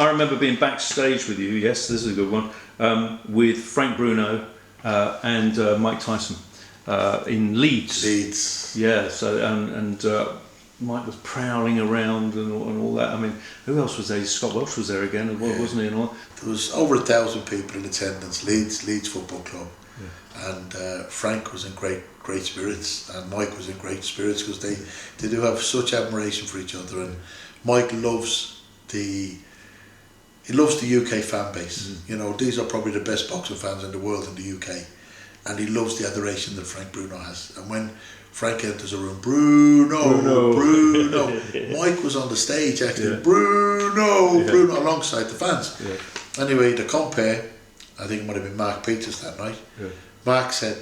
I remember being backstage with you. Yes, this is a good one. With Frank Bruno and Mike Tyson in Leeds. Leeds. Yeah. So and Mike was prowling around and all that. I mean, who else was there? Scott Welsh was there again, wasn't he? And all. There was over 1,000 people in attendance. Leeds Football Club, and Frank was in great spirits, and Mike was in great spirits because they do have such admiration for each other. And Mike loves the UK fan base. You know, these are probably the best boxing fans in the world in the UK, and he loves the adoration that Frank Bruno has. And when Frank enters a room, Bruno. Mike was on the stage actually, Bruno, alongside the fans. Anyway, the compare, I think it might have been Mark Peters that night. Mark said,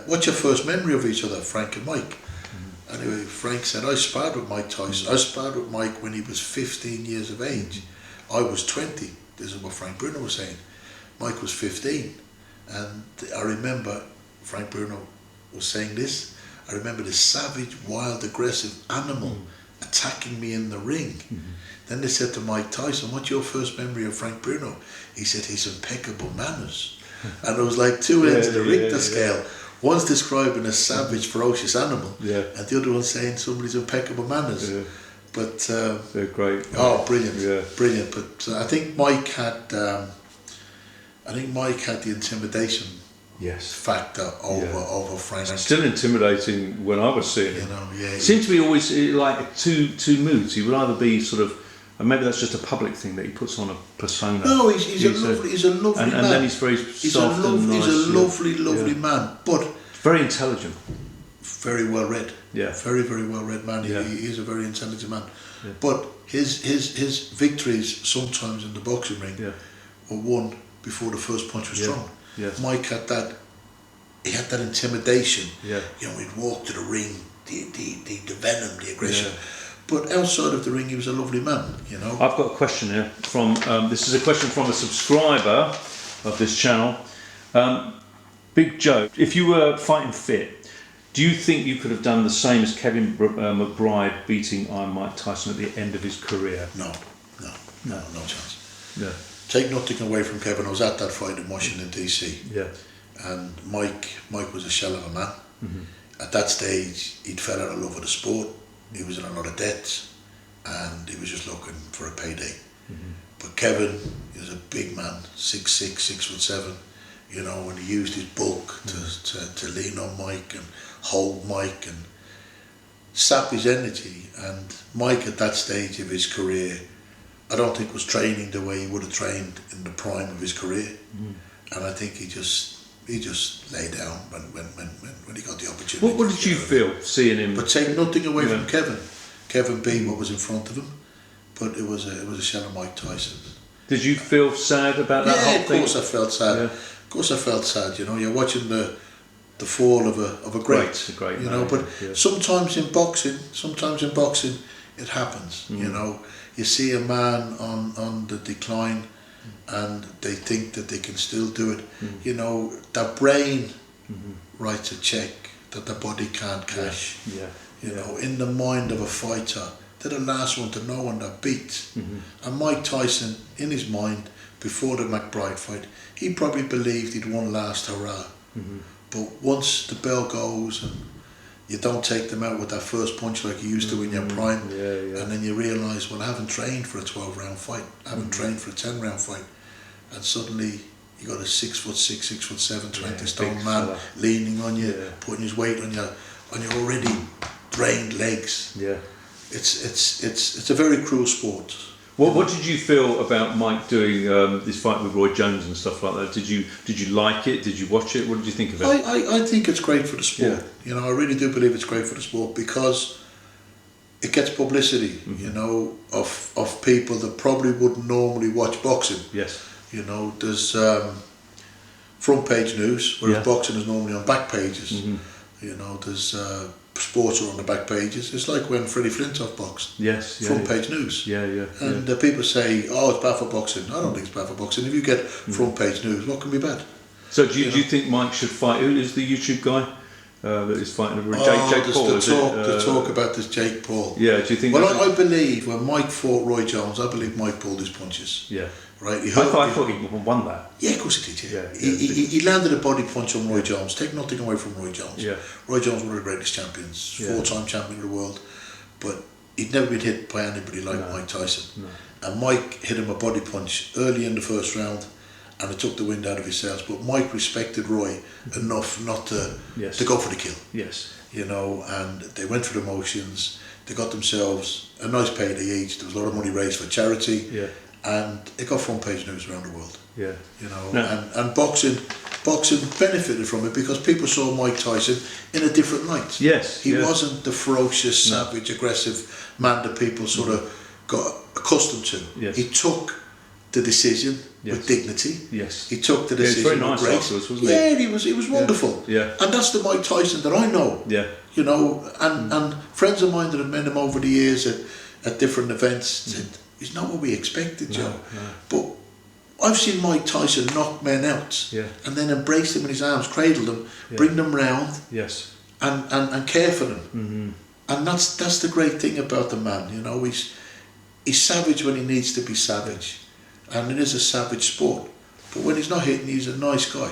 what's your first memory of each other, Frank and Mike? Anyway, Frank said, I sparred with Mike Tyson. I sparred with Mike when he was 15 years of age. I was 20. This is what Frank Bruno was saying. Mike was 15. And I remember Frank Bruno was saying this. I remember this savage, wild, aggressive animal attacking me in the ring. Then they said to Mike Tyson, what's your first memory of Frank Bruno? He said, he's impeccable manners. And it was like two ends of the Richter scale. One's describing a savage, ferocious animal, and the other one's saying somebody's impeccable manners. But they're great. Oh, brilliant, brilliant. But I think Mike had the intimidation factor over Frank. Still intimidating when I was seeing him. You know, It seemed to be always like two moods. He would either be sort of, and maybe that's just a public thing that he puts on a persona. No, he's a lovely man. And then he's very soft and nice. He's a lovely man, but very intelligent. Very well read. Very well read man. He is a very intelligent man. But his victories sometimes in the boxing ring were won before the first punch was thrown. Mike had that. He had that intimidation. You know, he'd walk to the ring, the venom, the aggression. But outside of the ring, he was a lovely man. You know. I've got a question here from. This is a question from a subscriber of this channel. Big Joe, if you were fighting fit, do you think you could have done the same as Kevin McBride beating Iron Mike Tyson at the end of his career? No chance. Take nothing away from Kevin. I was at that fight in Washington DC. And Mike was a shell of a man. At that stage, he'd fell out of love with the sport. He was in a lot of debt, and he was just looking for a payday. But Kevin is a big man, 6'6", 6'7". You know, and he used his bulk to lean on Mike and hold Mike and sap his energy. And Mike at that stage of his career, I don't think was training the way he would have trained in the prime of his career. And I think he just lay down when he got the opportunity. What did you feel seeing him? But take nothing away from Kevin. Kevin beat what was in front of him, but it was a shell of Mike Tyson. Did you feel sad about that whole thing? Of course I felt sad. Of course I felt sad. You know, you're watching the fall of a great. A great you know, but sometimes in boxing, it happens. You know, you see a man on the decline, and they think that they can still do it. You know, their brain writes a check that the body can't cash. You know, in the mind of a fighter, they're the last one to know when they're beat. And Mike Tyson, in his mind, before the McBride fight, he probably believed he'd won last hurrah. But once the bell goes and you don't take them out with that first punch like you used to in your prime, and then you realise, well, I haven't trained for a 12-round fight, I haven't trained for a 10-round fight, and suddenly you got a 6'6", 6'7", 20-stone man leaning on you, putting his weight on your already drained legs. It's a very cruel sport. What did you feel about Mike doing this fight with Roy Jones and stuff like that? Did you like it? Did you watch it? What did you think of it? I think it's great for the sport. You know, I really do believe it's great for the sport because it gets publicity. You know, of people that probably wouldn't normally watch boxing. You know, there's front page news, whereas boxing is normally on back pages. You know, there's sports are on the back pages. It's like when Freddie Flintoff boxed. Front page news. And people say, oh, it's bad for boxing. I don't think it's bad for boxing. If you get front page news, what can be bad? So do you think Mike should fight? Who is the YouTube guy? that is fighting over Jake Paul. The talk about this Jake Paul. Yeah, do you think? Well, I believe when Mike fought Roy Jones, I believe Mike pulled his punches. Yeah. Right. I thought he won that. Yeah, of course he did. Yeah. He landed a body punch on Roy Jones. Take nothing away from Roy Jones. Yeah. Roy Jones, one of the greatest champions, 4-time champion of the world, but he'd never been hit by anybody like Mike Tyson. No. And Mike hit him a body punch early in the first round, and it took the wind out of his sails. But Mike respected Roy enough not to go for the kill. Yes. You know, and they went through the motions. They got themselves a nice payday each. There was a lot of money raised for charity. Yeah. And it got front page news around the world. Yeah. You know, and boxing benefited from it because people saw Mike Tyson in a different light. Yes. He wasn't the ferocious, savage, aggressive man that people sort of got accustomed to. Yes. He took the decision with dignity. Yes. He took the decision very nice with grace. afterwards, wasn't he? Yeah, he was wonderful. Yeah. And that's the Mike Tyson that I know. Yeah. You know, and friends of mine that have met him over the years at different events said, he's not what we expected, Joe. No. But I've seen Mike Tyson knock men out and then embrace them in his arms, cradle them, bring them round and care for them. Mm-hmm. And that's the great thing about the man, you know. He's savage when he needs to be savage. And it is a savage sport. But when he's not hitting, he's a nice guy.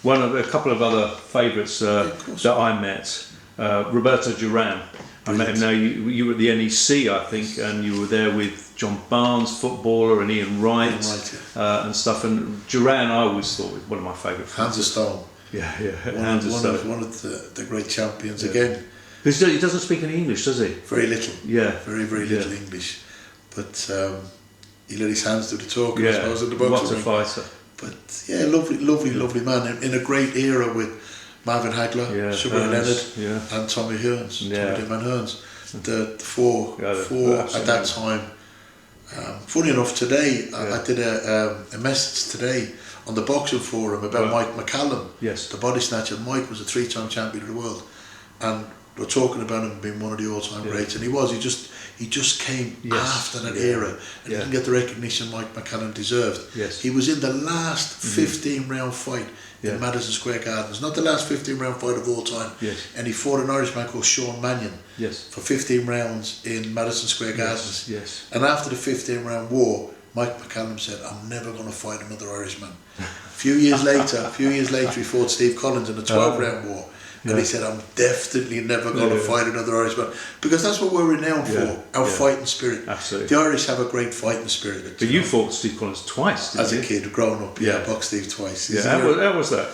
A couple of other favourites that I met, Roberto Duran. I met him now. You were at the NEC, I think, and you were there with John Barnes, footballer, and Ian Wright, and stuff. And Duran, I always thought was one of my favourite. Hands of stone. Yeah. Hands of stone. One of the great champions again. Because he doesn't speak any English, does he? Very little. Yeah. Very little English. But he let his hands do the talking, I suppose, in the boxing. What a fighter. But yeah, lovely man in a great era with Marvin Hagler, Sugar Leonard, and Tommy Hearns, Tommy Van Hearns, the four at that time. Funny enough, today I did a message today on the boxing forum about Mike McCallum, the body snatcher. Mike was a 3-time champion of the world, and we're talking about him being one of the all-time greats, and he just came after that era, and he didn't get the recognition Mike McCallum deserved. Yes. He was in the last 15-round fight in Madison Square Gardens, not the last 15-round fight of all time. Yes. And he fought an Irishman called Sean Mannion for 15 rounds in Madison Square Gardens. Yes. And after the 15-round war, Mike McCallum said, "I'm never going to fight another Irishman." A few years later, he fought Steve Collins in the 12-round war. And he said, "I'm definitely never going to fight another Irishman," because that's what we're renowned for, our fighting spirit. Absolutely. The Irish have a great fighting spirit. But you fought Steve Collins twice, didn't you? As a kid, growing up, I boxed Steve twice. How was that?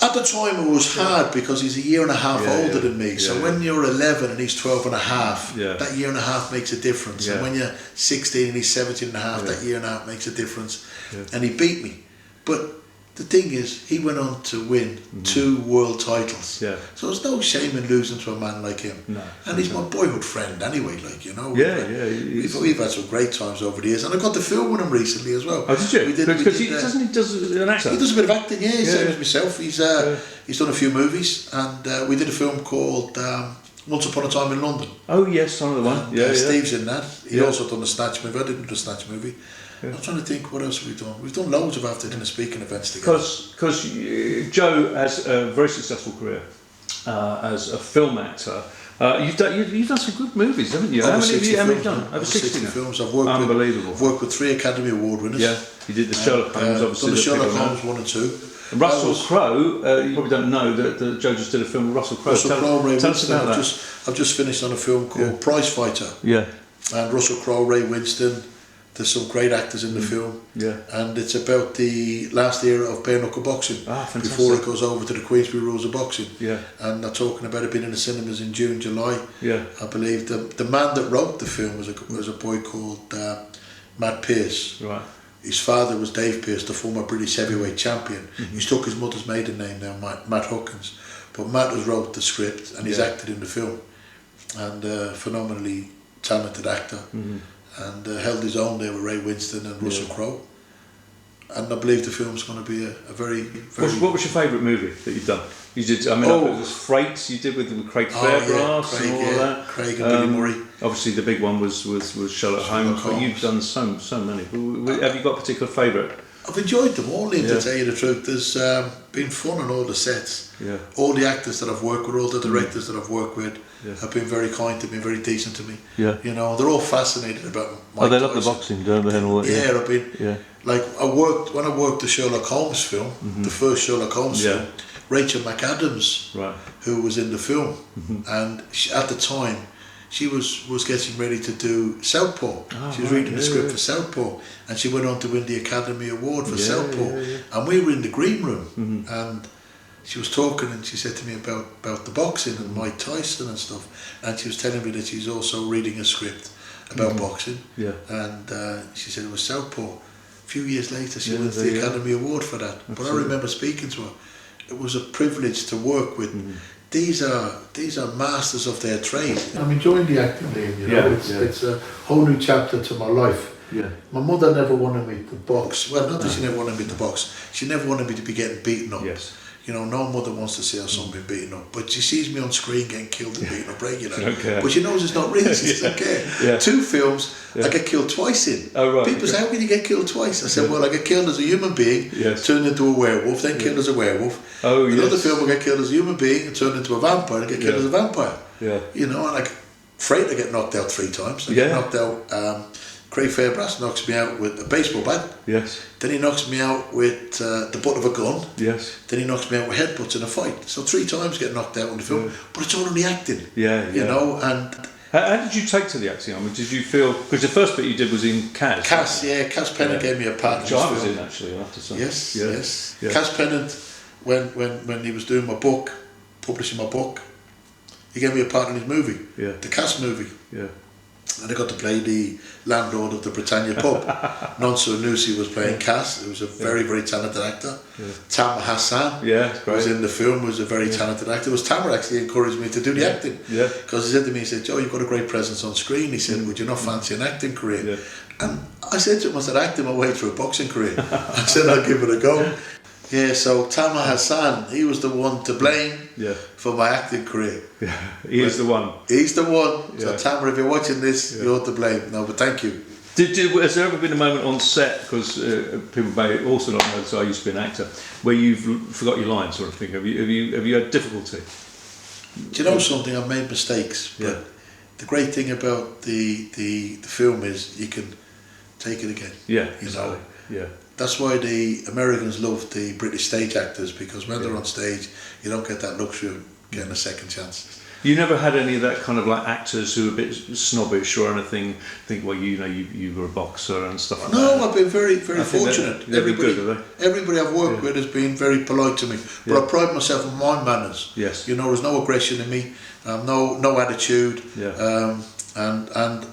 At the time it was hard because he's a year and a half older than me. So when you're 11 and he's 12 and a half, that year and a half makes a difference. And when you're 16 and he's 17 and a half, that year and a half makes a difference. And he beat me. But the thing is, he went on to win 2 world titles. Yeah. So there's no shame in losing to a man like him. No. And he's my boyhood friend anyway, like, you know. We've had some great times over the years. And I got to film with him recently as well. Oh, did you? Because he does an actor. He does a bit of acting, same as myself. He's done a few movies, and we did a film called Once Upon a Time in London. Oh yes, another one. Steve's in that. He also done the Snatch movie. I didn't do the Snatch movie. I'm trying to think, what else have we done? We've done loads of after dinner speaking events together. Because Joe has a very successful career as a film actor. You've done some good movies, haven't you? How many have you done? Over 60 films. I've worked with 3 Academy Award winners. Yeah, you did the Sherlock Holmes, obviously. Done the Sherlock Holmes 1 and 2. And Russell Crowe, you probably don't know that Joe just did a film with Russell Crowe. Tell us about that. I've just finished on a film called Prize Fighter. Yeah. And Russell Crowe, Ray Winston. There's some great actors in the film. Yeah. And it's about the last era of bare knuckle boxing. Before it goes over to the Queensberry rules of boxing. Yeah. And they're talking about it being in the cinemas in June, July. Yeah. I believe the man that wrote the film was a boy called Matt Pearce. Right. His father was Dave Pearce, the former British heavyweight champion. He's took his mother's maiden name now, Matt Hawkins. But Matt has wrote the script and he's acted in the film. And phenomenally talented actor. And held his own there with Ray Winston and Russell Crowe. And I believe the film's going to be a very... What was your favourite movie that you've done? You did, it was Freight, you did with Craig Fairbrass and all of that. Craig and Billy Murray. Obviously the big one was Sherlock Holmes, but you've done so many. Have you got a particular favourite? I've enjoyed them all, Liam, to tell you the truth. There's been fun on all the sets. Yeah. All the actors that I've worked with, all the directors that I've worked with have been very kind to me, very decent to me. Yeah. You know, they're all fascinated about Mike they love Tyson. the boxing, don't they? And all that, Yeah, I've been like when I worked the Sherlock Holmes film, the first Sherlock Holmes film. Rachel McAdams, who was in the film, and at the time she was getting ready to do Southpaw. She was reading the script for Southpaw, and she went on to win the Academy Award for Southpaw. And we were in the green room, and she was talking, and she said to me about the boxing and Mike Tyson and stuff, and she was telling me that she's also reading a script about boxing, and she said it was Southpaw. A few years later, she wins the Academy Award for that. Absolutely. But I remember speaking to her. It was a privilege to work with. These are masters of their trade. I'm enjoying the acting, Liam. You know, it's a whole new chapter to my life. Yeah. My mother never wanted me to box. Well, not that she never wanted me to box. She never wanted me to be getting beaten up. Yes. You know, no mother wants to see her son being beaten up, but she sees me on screen getting killed and beaten up regularly. But she knows it's not real. She doesn't care. 2 films, I get killed twice in. Oh, right. People say, how can you get killed twice? I said, well, I get killed as a human being, turned into a werewolf, then killed as a werewolf. Another film, I get killed as a human being and turned into a vampire and get killed as a vampire. You know, and I'm afraid I get knocked out 3 times. I get knocked out. Craig Fairbrass knocks me out with a baseball bat. Yes. Then he knocks me out with the butt of a gun. Yes. Then he knocks me out with headbutts in a fight. So 3 times get knocked out in the film, but it's all only acting. You know, and how did you take to the acting? I mean, did you feel, because the first bit you did was in Kaz? Kaz Pennant gave me a part. Which I was in, actually, I have to say. Yes. Kaz Pennant, when he was doing my book, publishing my book, he gave me a part in his movie, the Kaz movie. And I got to play the landlord of the Britannia pub. Nonso Anusi was playing Cass, who was a very, very talented actor. Tamar Hassan was in the film, was a very talented actor. It was Tamar actually encouraged me to do the acting. Because he said to me, he said, Joe, you've got a great presence on screen. He said, would you not fancy an acting career? And I said to him, I said, acting my way through a boxing career. I said, I'll give it a go. So Tamar Hassan, he was the one to blame for my acting career. He is the one. He's the one. So Tamar, if you're watching this, you're to blame. No, but thank you. Has there ever been a moment on set, because people may also not know, so I used to be an actor, where you've forgot your lines, sort of thing? Have you had difficulty? Do you know something? I've made mistakes, but the great thing about the film is you can take it again. Exactly. That's why the Americans love the British stage actors, because when they're on stage, you don't get that luxury of getting a second chance. You never had any of that kind of like actors who are a bit snobbish or anything, think, well, you were a boxer and stuff like that? No, I've been very, very fortunate. Everybody I've worked with has been very polite to me, but I pride myself on my manners. You know, there's no aggression in me, no attitude, and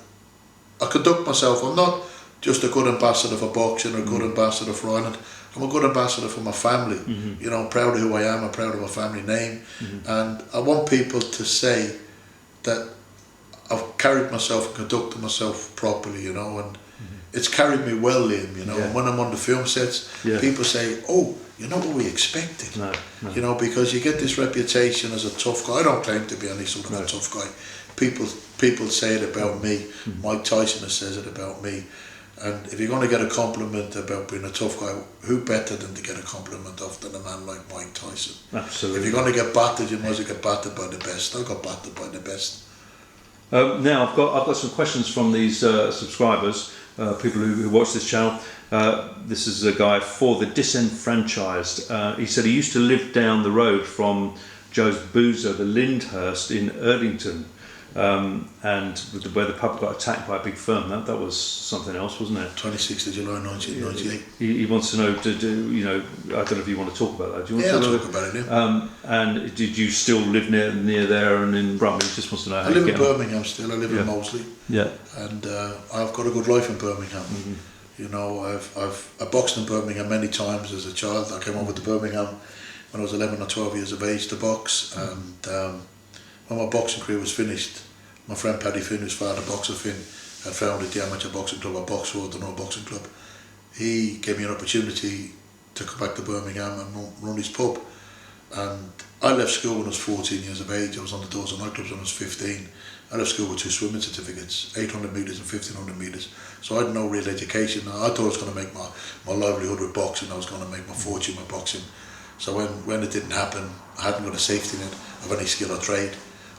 I conduct myself. I'm not just a good ambassador for boxing or a good ambassador for Ireland. I'm a good ambassador for my family. You know, I'm proud of who I am, I'm proud of my family name, and I want people to say that I've carried myself and conducted myself properly, you know, and it's carried me well, Liam, you know, and when I'm on the film sets, people say, oh, you're not what we expected, you know, because you get this reputation as a tough guy. I don't claim to be any sort of a tough guy. People say it about me, Mike Tyson says it about me. And if you're going to get a compliment about being a tough guy, who better than to get a compliment off than a man like Mike Tyson? Absolutely. If you're going to get battered, you might as well get battered by the best. I got battered by the best. Now I've got some questions from these subscribers, people who watch this channel. This is a guy for the disenfranchised. He said he used to live down the road from Joe's Boozer, the Lyndhurst in Erdington. And where the pub got attacked by a big firm, that was something else, wasn't it? 26th of July 1998. He wants to know, you know, I don't know if you want to talk about that. Do you want to talk about it now. And did you still live near there and in Brummie? He just wants to know how I live in Birmingham still. I live in Moseley. And I've got a good life in Birmingham. You know, I boxed in Birmingham many times as a child. I came over to Birmingham when I was 11 or 12 years of age to box, and when my boxing career was finished, my friend Paddy Finn, whose father, Boxer Finn, had founded the amateur boxing club at Boxford, the North Boxing Club. He gave me an opportunity to come back to Birmingham and run his pub. And I left school when I was 14 years of age. I was on the doors of nightclubs when I was 15. I left school with 2 swimming certificates, 800 metres and 1500 metres. So I had no real education. I thought I was going to make my livelihood with boxing. I was going to make my fortune with boxing. So when it didn't happen, I hadn't got a safety net of any skill or trade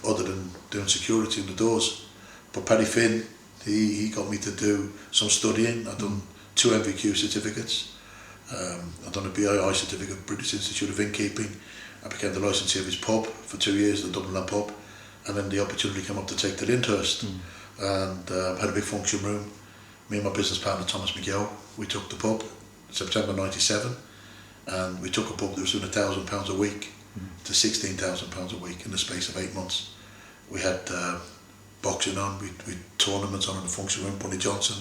other than doing security in the doors. But Paddy Finn, he got me to do some studying. I've done 2 MVQ certificates. I've done a BII certificate, British Institute of Innkeeping. I became the licensee of his pub for 2 years, the Dublin pub. And then the opportunity came up to take to Lyndhurst, and had a big function room. Me and my business partner Thomas McGill, we took the pub September '97, and we took a pub that was doing £1,000 a week to £16,000 a week in the space of 8 months. We had boxing on, we tournaments on in the function room. Bunny Johnson,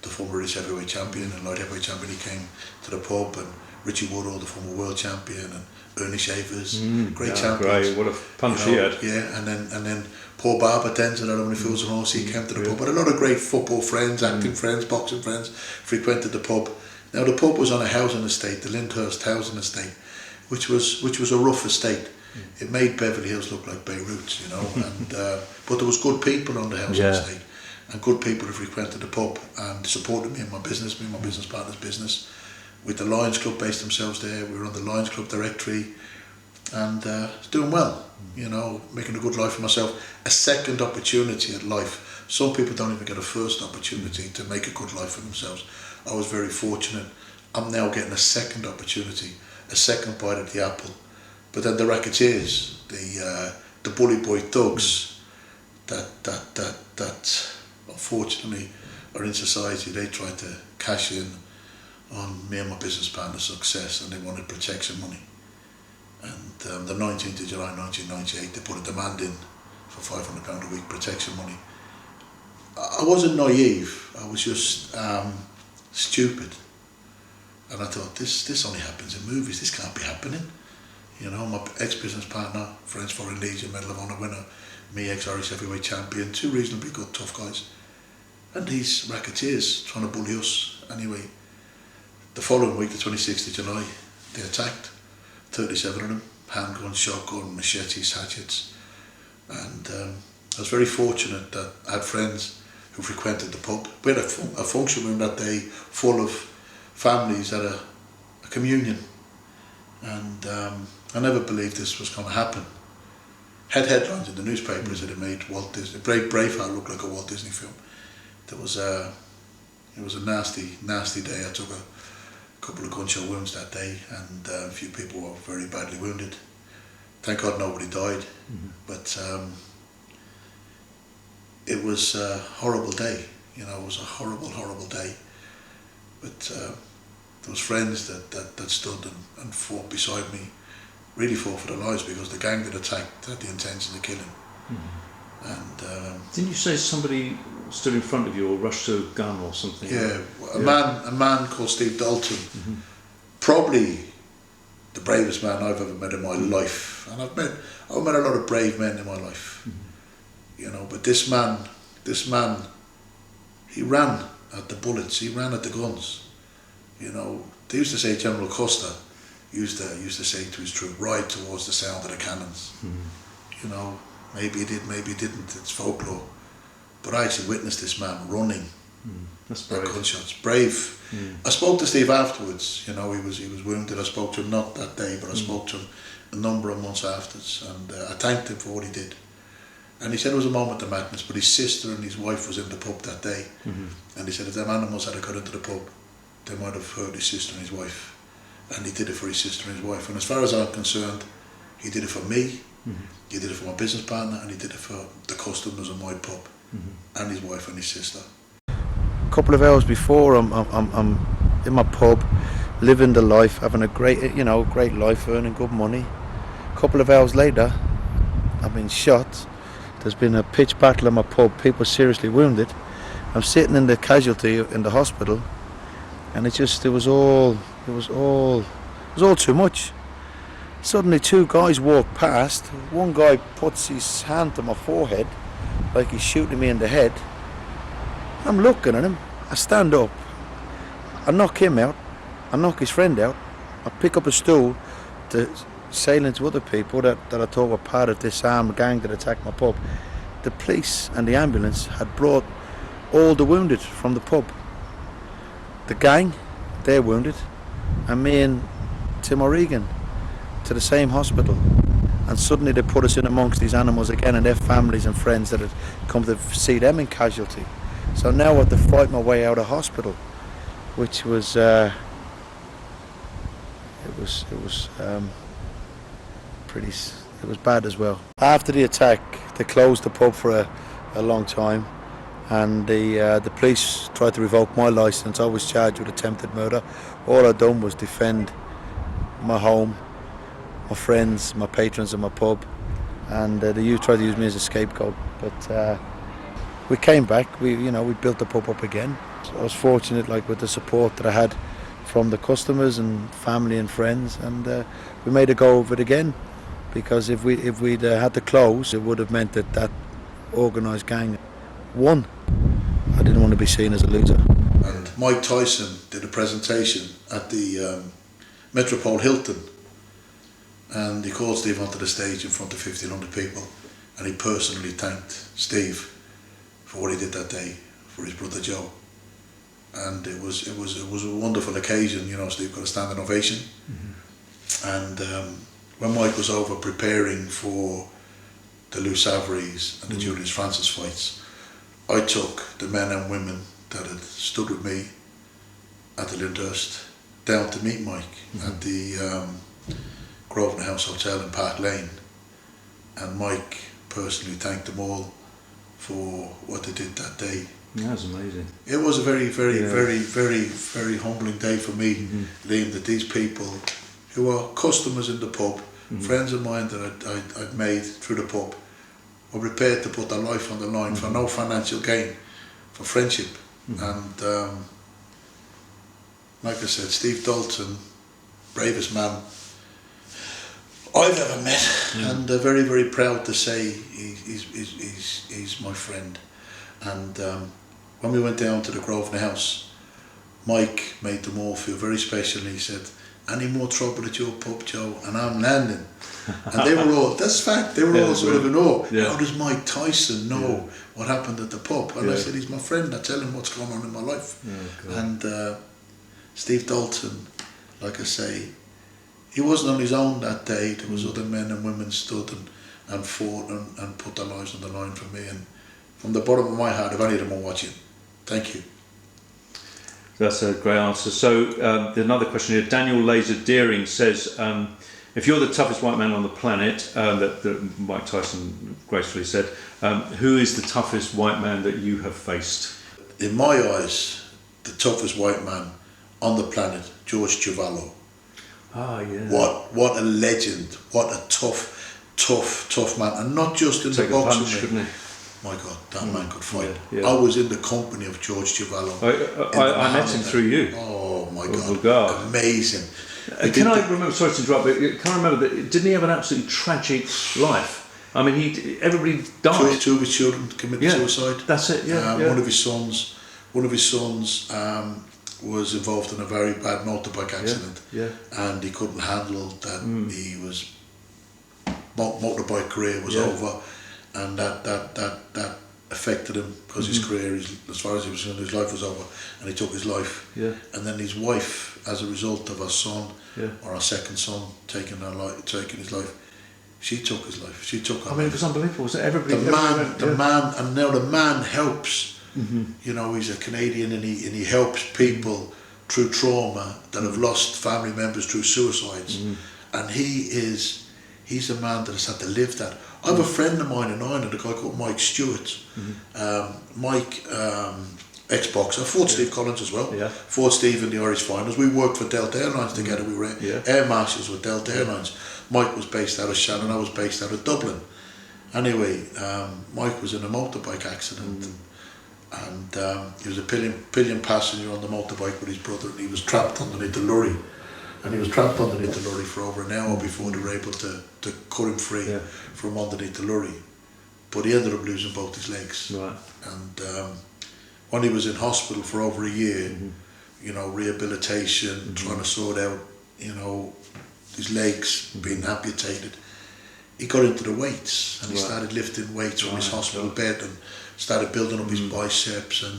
the former British heavyweight champion and light heavyweight champion, he came to the pub, and Richie Woodall, the former world champion, and Ernie Shavers, great champions. Great, what a punch he had. Yeah, and then Paul Barber, Denzel, I don't know if he was an horse, he came to the pub. But a lot of great football friends, acting friends, boxing friends frequented the pub. Now the pub was on a housing estate, the Lyndhurst housing estate, which was a rough estate. It made Beverly Hills look like Beirut, you know. And but there was good people on the housing estate, and good people who frequented the pub and supported me and my business, me and my business partner's business. With the Lions Club based themselves there, we were on the Lions Club directory, and doing well, you know, making a good life for myself. A second opportunity at life. Some people don't even get a first opportunity to make a good life for themselves. I was very fortunate. I'm now getting a second opportunity, a second bite at the apple. But then the racketeers, the bully boy thugs, that unfortunately are in society, they try to cash in on me and my business partner's success, and they wanted protection money. And the 19th of July 1998, they put a demand in for £500 a week protection money. I wasn't naive, I was just stupid. And I thought, this only happens in movies, this can't be happening. You know, my ex-business partner, French Foreign Legion Medal of Honour winner, me ex-Irish heavyweight champion, 2 reasonably good tough guys. And these racketeers trying to bully us anyway. The following week, the 26th of July, they attacked, 37 of them, handguns, shotgun, machetes, hatchets. And I was very fortunate that I had friends who frequented the pub. We had a function room that day full of families at a communion. And I never believed this was going to happen. Had headlines in the newspapers that it made Walt Disney, Braveheart looked like a Walt Disney film. It was a nasty, nasty day. I took a couple of gunshot wounds that day, and a few people were very badly wounded. Thank God nobody died, but it was a horrible day. You know, it was a horrible, horrible day. But there was friends that stood and fought beside me, really fought for their lives, because the gang that attacked had the intention of killing. And didn't you say somebody stood in front of you or rushed to a gun or something? Yeah, a man called Steve Dalton, probably the bravest man I've ever met in my life. And I've met a lot of brave men in my life, you know. But this man, he ran at the bullets, he ran at the guns. You know, they used to say General Custer used to say to his troop, ride towards the sound of the cannons. You know, maybe he did, maybe he didn't. It's folklore. But I actually witnessed this man running. That's brave. Gunshots, brave. I spoke to Steve afterwards. You know, he was wounded. I spoke to him not that day, but I spoke to him a number of months afterwards, and I thanked him for what he did. And he said it was a moment of madness, but his sister and his wife was in the pub that day, and he said if them animals had got into the pub, they might have hurt his sister and his wife. And he did it for his sister and his wife. And as far as I'm concerned, he did it for me, he did it for my business partner, and he did it for the customers of my pub, and his wife and his sister. A couple of hours before, I'm in my pub, living the life, having a great life, earning good money. A couple of hours later, I've been shot. There's been a pitched battle in my pub, people seriously wounded. I'm sitting in the casualty in the hospital, and it was all too much. Suddenly 2 guys walk past. One guy puts his hand to my forehead like he's shooting me in the head. I'm looking at him. I stand up. I knock him out. I knock his friend out. I pick up a stool to sail into other people that I thought were part of this armed gang that attacked my pub. the police and the ambulance had brought all the wounded from the pub. The gang, they're wounded, and me and Tim Egan to the same hospital. And suddenly they put us in amongst these animals again and their families and friends that had come to see them in casualty. So now I have to fight my way out of hospital, which was it was bad as well. After the attack, they closed the pub for a long time, and the police tried to revoke my licence. I was charged with attempted murder. All I'd done was defend my home, my friends, my patrons, and my pub, and they tried to use me as a scapegoat. But we came back. We built the pub up again. So I was fortunate, like, with the support that I had from the customers and family and friends, and we made a go of it again. Because if we'd had to close, it would have meant that organised gang won. I didn't want to be seen as a loser. And Mike Tyson did a presentation at the Metropole Hilton, and he called Steve onto the stage in front of 1,500 people, and he personally thanked Steve for what he did that day for his brother Joe. And it was a wonderful occasion. Steve got a standing ovation. And when Mike was over preparing for the Lou Savaries and the Julius Francis fights, I took the men and women that had stood with me at the Lyndhurst down to meet Mike at the Grosvenor House Hotel in Park Lane, and Mike personally thanked them all for what they did that day. Yeah, that was amazing. It was a very, very, very, very, very humbling day for me, Liam, that these people who are customers in the pub, friends of mine that I'd made through the pub, were prepared to put their life on the line for no financial gain, for friendship. And like I said, Steve Dalton, bravest man I've ever met, and very, very proud to say he's my friend. And when we went down to the Grosvenor House, Mike made them all feel very special, and he said, "Any more trouble at your pub, Joe, and I'm landing." And they were all, that's fact, they were all sort of in awe. How does Mike Tyson know what happened at the pub? And I said, he's my friend, I tell him what's going on in my life. And Steve Dalton, like I say, he wasn't on his own that day. There was other men and women stood and fought and put their lives on the line for me. And from the bottom of my heart, if any of them are watching, thank you. That's a great answer. So another question here. Daniel Laser Deering says, if you're the toughest white man on the planet, that Mike Tyson gracefully said, who is the toughest white man that you have faced? In my eyes, the toughest white man on the planet, George Chiavallo. Ah, yeah. What a legend! What a tough man, and not just in the boxing ring. My God, that man could fight. I was in the company of George Chiavallo. I met him through you. Oh my God, amazing. Can I remember? Sorry to interrupt, but can I remember that? Didn't he have an absolutely tragic life? I mean, everybody died. Two of his children committed suicide. That's it. One of his sons was involved in a very bad motorbike accident, and he couldn't handle that. He was motorbike career was over, and that affected him because his career, as far as he was concerned, his life was over, and he took his life. And then his wife, as a result of our son or our second son taking his life, she took his life. She took. I mean, it was unbelievable. Was it everybody? The man, and now the man helps. You know, he's a Canadian, and he helps people through trauma that have lost family members through suicides, and he's a man that has had to live that. I have a friend of mine in Ireland, a guy called Mike Stewart. Mike, ex-boxer, fought Steve Collins as well. Fought Steve in the Irish finals. We worked for Delta Airlines together. We were air marshals with Delta Airlines. Mike was based out of Shannon. I was based out of Dublin. Anyway, Mike was in a motorbike accident. And he was a pillion passenger on the motorbike with his brother, and he was trapped underneath the lorry. And he was trapped underneath the lorry for over an hour before they were able to cut him free from underneath the lorry. But he ended up losing both his legs. Right. And when he was in hospital for over a year, you know, rehabilitation, trying to sort out, you know, his legs being amputated, he got into the weights, and he Right. started lifting weights from his Right, hospital sure. bed, and started building up his biceps. And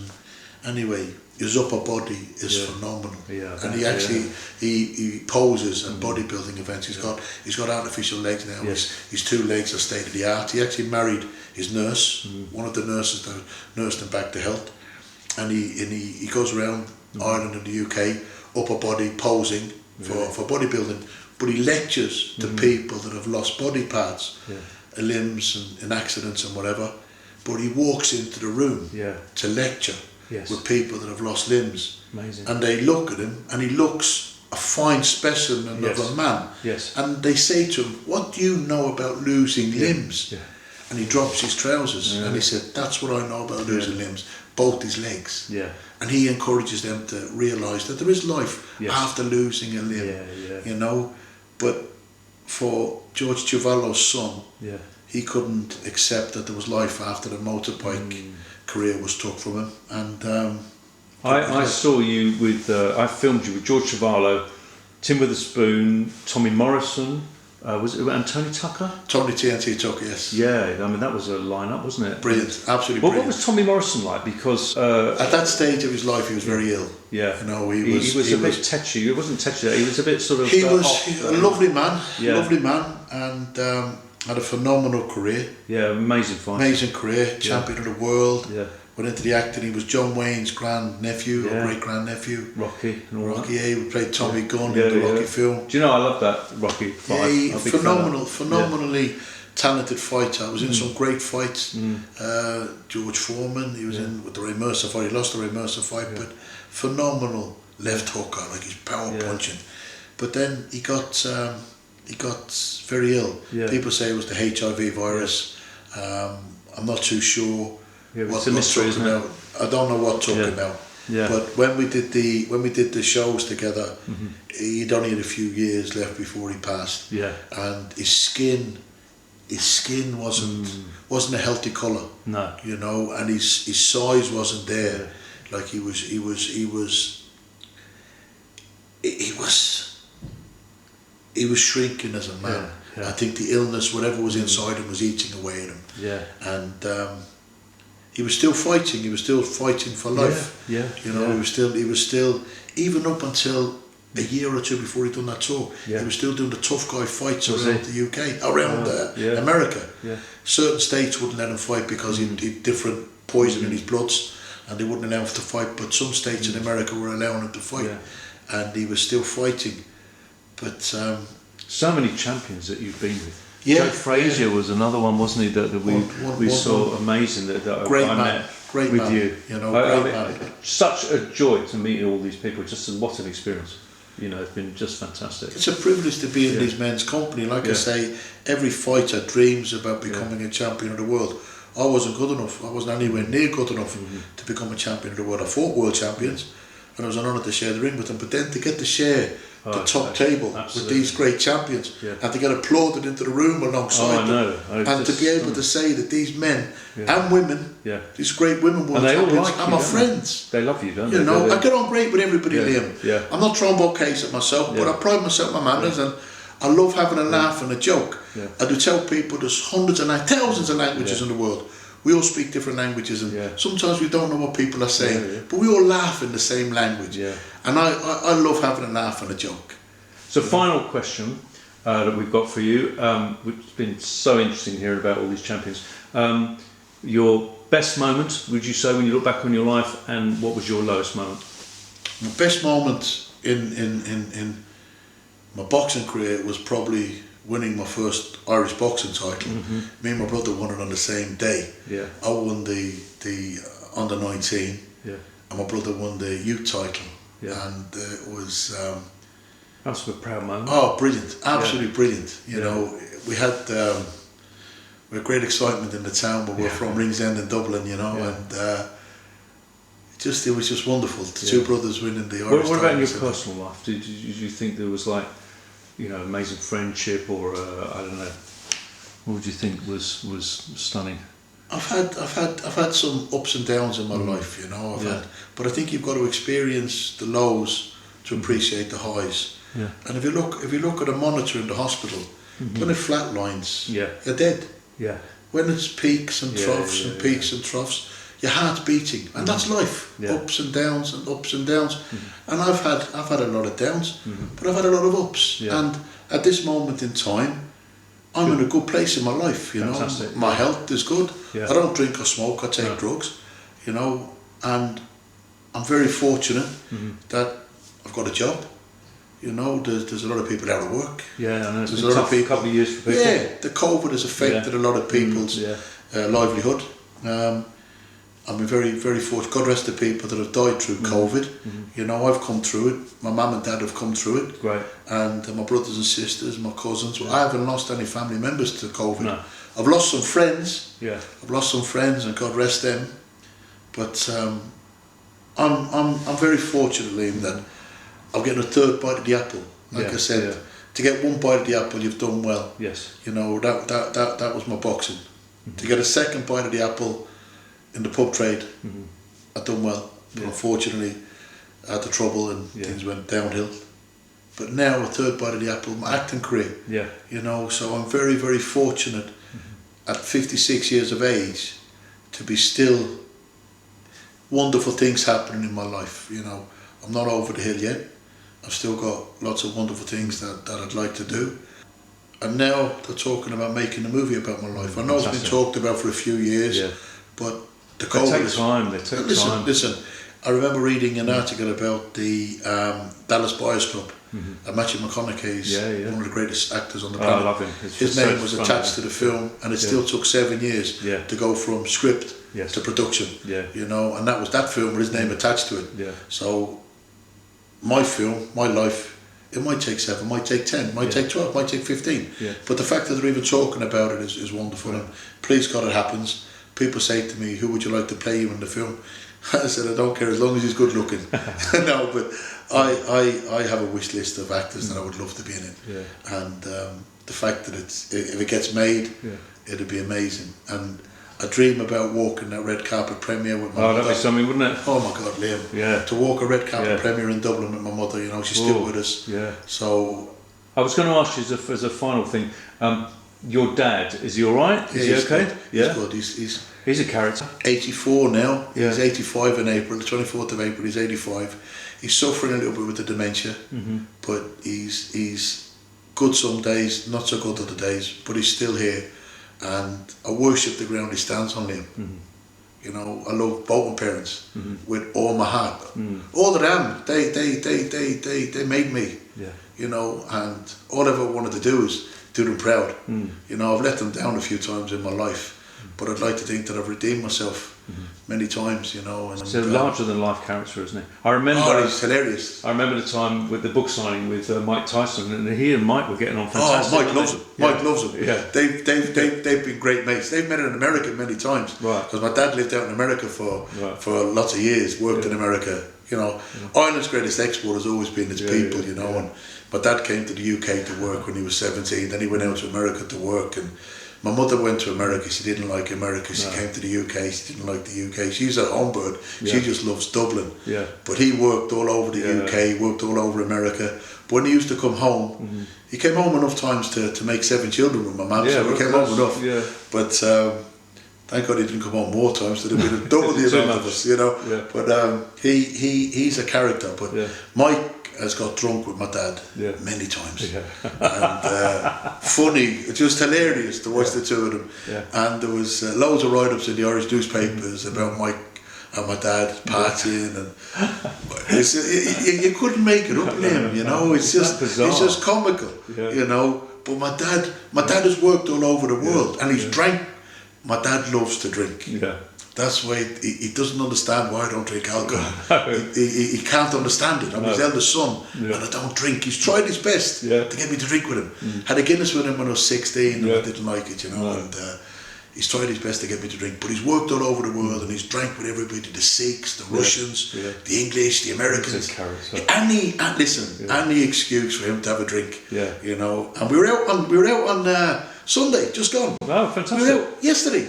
anyway, his upper body is Yeah. phenomenal. Yeah, And he yeah. actually he poses at bodybuilding events. He's got artificial legs now. Yes. His 2 legs are state of the art. He actually married his nurse, one of the nurses that nursed him back to health. And he goes around Ireland and the UK, upper body posing for bodybuilding. But he lectures to people that have lost body parts, limbs in accidents and whatever. But he walks into the room to lecture Yes. with people that have lost limbs. Amazing. And they look at him, and he looks a fine specimen Yes. of a man. Yes. And they say to him, "What do you know about losing limbs?" Yeah. And he drops his trousers, and he said, "That's what I know about losing limbs, both his legs." Yeah. And he encourages them to realise that there is life Yes. after losing a limb, Yeah. you know. But for George Ciavallo's son, Yeah. he couldn't accept that there was life after the motorbike career was took from him. And I saw you with, I filmed you with George Ciavallo, Tim Witherspoon, Tommy Morrison, was it, and Tony Tucker? Tony TNT took, yes. Yeah, I mean, that was a line-up, wasn't it? Brilliant, absolutely Well, brilliant. what was Tommy Morrison like? Because At that stage of his life, he was very ill. yeah, You know, he was a bit tetchy. He wasn't tetchy. He was a bit sort of. He was off, a lovely man, Yeah. and had a phenomenal career, Yeah, amazing fight. amazing career, champion of the world. Yeah, Went into the acting. He was John Wayne's grand-nephew, Yeah. or great-grand-nephew. Rocky and all Rocky, that. he played Tommy Gunn Yeah, in the yeah. Rocky film. Do you know I love that Rocky fight? Yeah, I'm a big fan of- phenomenally talented fighter. I was in some great fights. George Foreman, he was in with the Ray Mercer fight. He lost the Ray Mercer fight, but phenomenal left hooker, like he's power punching. But then he got very ill. Yeah. People say it was the HIV virus. I'm not too sure Yeah, what it's a mystery, took isn't him it? out. I don't know what took Yeah. him out. Yeah. But when we did the shows together, he'd only had a few years left before he passed. Yeah. And his skin wasn't a healthy colour. No. You know, and his size wasn't there. Like he was shrinking as a man. Yeah. I think the illness, whatever was inside him, was eating away at him. Yeah. And he was still fighting. He was still fighting for life. Yeah. You know, he was still even up until a year or two before he'd done that tour. Yeah. He was still doing the tough guy fights Was around he? the UK, around Yeah. America. Yeah. Certain states wouldn't let him fight because he'd different poison in his bloods, and they wouldn't allow him to fight. But some states in America were allowing him to fight, and he was still fighting. But So many champions that you've been with. Yeah, Joe Frazier was another one, wasn't he? That we saw amazing. That Great I man. met Great with man. you. You know, great man. Such a joy to meet all these people. Just what an experience. You know, it's been just fantastic. It's a privilege to be in these men's company. Like I say, every fighter dreams about becoming a champion of the world. I wasn't good enough. I wasn't anywhere near good enough to become a champion of the world. I fought world champions, and it was an honour to share the ring with them. But then to get to share the top table with these great champions, and to get applauded into the room alongside them, and to be able to say that these men and women, these great women world champions, are my friends. They love you, don't they? You know, I get on great with everybody, Liam. Yeah. I'm not throwing bouquets at myself, but I pride myself on my manners, and I love having a laugh and a joke. I do tell people there's thousands of languages in the world. We all speak different languages, and sometimes we don't know what people are saying, but we all laugh in the same language. And I love having a laugh and a joke. So final question that we've got for you, which has been so interesting hearing about all these champions. Your best moment, would you say, when you look back on your life, and what was your lowest moment? My best moment in my boxing career was probably winning my first Irish boxing title. Me and my brother won it on the same day. I won the under 19, and my brother won the youth title. And it was That's a proud moment. oh, brilliant, absolutely brilliant. You know, we had great excitement in the town, but we're from Ringsend in Dublin, you know, and it was just wonderful. The two brothers winning the Irish title. What about in your personal life? Did you think there was, like, you know, amazing friendship, or I don't know, what would you think was stunning? I've had some ups and downs in my life, you know. But I think you've got to experience the lows to appreciate the highs. And if you look at a monitor in the hospital, When it flatlines, Yeah. you're dead. Yeah. When it's peaks and Yeah, troughs yeah, and peaks and troughs, your heart's beating, and that's life. Yeah. Ups and downs and ups and downs. And I've had a lot of downs, but I've had a lot of ups. Yeah. And at this moment in time, I'm in a good place in my life. You Fantastic. know, my health is good. Yeah. I don't drink or smoke. I take drugs. You know, and I'm very fortunate that I've got a job. You know, there's a lot of people out of work. Yeah, I know. It's There's been a lot a of tough people. couple of years for people. Yeah, the COVID has affected a lot of people's livelihood. I've been very, very fortunate. God rest the people that have died through COVID. You know, I've come through it. My mum and dad have come through it. Great. And my brothers and sisters, my cousins. I haven't lost any family members to COVID. No. I've lost some friends. Yeah. I've lost some friends, and God rest them. But I'm very fortunate, Liam, that I'm getting a third bite of the apple. Like I said, to get one bite of the apple, you've done well. Yes. You know, that was my boxing. To get a second bite of the apple in the pub trade, I've done well. But unfortunately, I had the trouble and things went downhill. But now a third bite of the apple, my acting career. Yeah. You know, so I'm very, very fortunate at 56 years of age to be still wonderful things happening in my life. You know, I'm not over the hill yet. I've still got lots of wonderful things that I'd like to do. And now they're talking about making a movie about my life. I know it's been talked about for a few years, but the COVID They take time. They take time. Listen, I remember reading an article about the Dallas Buyers Club. And Matthew McConaughey's one of the greatest actors on the planet. I love him. His name was attached to the film, and it still took 7 years to go from script to production. You know, and that film with his name attached to it. So my film, my life, it might take 7, might take 10, might take 12, might take 15. But the fact that they're even talking about it is wonderful. And please God, it happens. People say to me, "Who would you like to play you in the film?" I said, "I don't care as long as he's good looking." No, but I have a wish list of actors that I would love to be in it. And the fact that if it gets made, it'd be amazing. And I dream about walking that red carpet premiere with my mother. That'd be something, wouldn't it? Oh my God, Liam. To walk a red carpet premiere in Dublin with my mother, you know, she's still with us. So I was going to ask you as a final thing, your dad, is he all right? Is he okay? Good. He's good. He's a character. 84 now. He's 85 in April. The 24th of April, he's 85. He's suffering a little bit with the dementia, but he's good some days, not so good other days, but he's still here. And I worship the ground he stands on, Liam. You know, I love both my parents with all my heart. All of them, they made me. You know, and all I ever wanted to do is do them proud. You know, I've let them down a few times in my life, but I'd like to think that I've redeemed myself many times, you know. And he's a larger than life character, isn't he? I remember. Oh, he's hilarious. I remember the time with the book signing with Mike Tyson, and he and Mike were getting on fantastic. Oh, Mike loves him. Mike loves him. They've been great mates. They've met in America many times. Because my dad lived out in America for lots of years, worked in America. You know, Ireland's greatest export has always been its people, you know. And my dad came to the UK to work when he was 17. Then he went out to America to work, and my mother went to America. She didn't like America. She came to the UK. She didn't like the UK. She's a home bird. She just loves Dublin. But he worked all over the UK, worked all over America. But when he used to come home, he came home enough times to make 7 children with my mum. So he came home enough. But thank God he didn't come home more times. There'd have been double the amount of us, you know. But he's a character. But Mike has got drunk with my dad many times, and funny, just hilarious to watch the two of them. And there was loads of write-ups in the Irish newspapers about Mike and my dad partying, and you couldn't make it up, Liam. You know, it's just comical. You know, but my dad has worked all over the world, and he's drank. My dad loves to drink. That's why he doesn't understand why I don't drink alcohol. He can't understand it. I'm his eldest son, and I don't drink. He's tried his best to get me to drink with him. Had a Guinness with him when I was 16, and I didn't like it, you know. And he's tried his best to get me to drink, but he's worked all over the world, and he's drank with everybody: the Sikhs, the Russians, the English, the Americans. Any excuse for him to have a drink, you know. And we were out on Sunday, just gone. Oh, fantastic! We were out yesterday.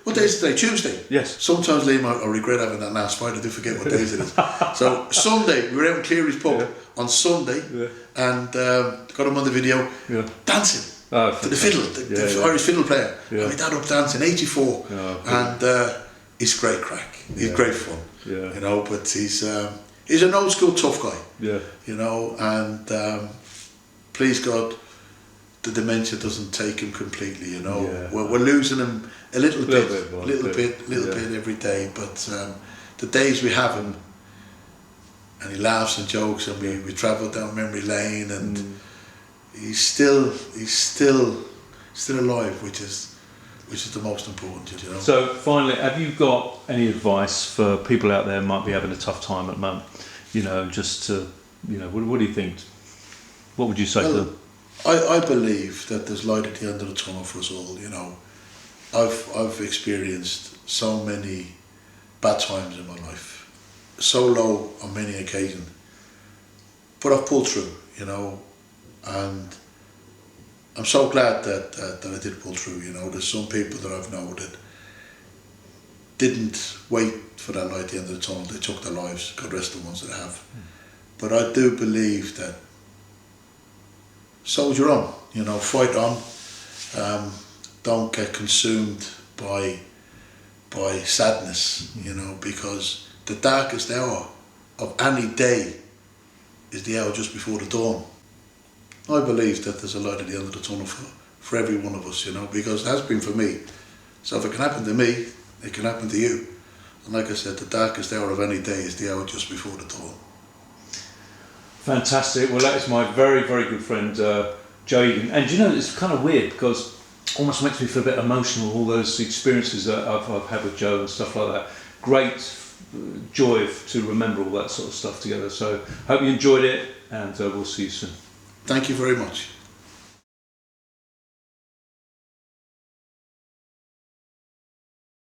What What day is today? Tuesday? Yes. Sometimes, Liam, I regret having that last fight. I do forget what days it is. So, Sunday, we were out in Cleary's pub on Sunday and got him on the video dancing to the fiddle, the Irish fiddle player. And my dad up dancing, 84. And he's great crack. He's great fun. Yeah. You know, but he's an old school tough guy. Yeah. You know, and please God, the dementia doesn't take him completely. You know, we're losing him a little bit every day. But the days we have him, and he laughs and jokes, and we travel down memory lane, and he's still alive, which is the most important, you know. So finally, have you got any advice for people out there who might be having a tough time at the moment? You know, just to, you know, what do you think? What would you say to them? I believe that there's light at the end of the tunnel for us all. You know, I've experienced so many bad times in my life, so low on many occasions, but I've pulled through. You know, and I'm so glad that I did pull through. You know, there's some people that I've known that didn't wait for that light at the end of the tunnel. They took their lives. God rest the ones that have. But I do believe that soldier on. You know, fight on. Don't get consumed by sadness. You know, because the darkest hour of any day is the hour just before the dawn. I believe that there's a light at the end of the tunnel for every one of us, you know, because it has been for me. So if it can happen to me, it can happen to you. And like I said, the darkest hour of any day is the hour just before the dawn. Fantastic. Well, that is my very, very good friend, Joe Egan. And you know, it's kind of weird because it almost makes me feel a bit emotional, all those experiences that I've had with Joe and stuff like that. Great joy to remember all that sort of stuff together. So hope you enjoyed it, and we'll see you soon. Thank you very much.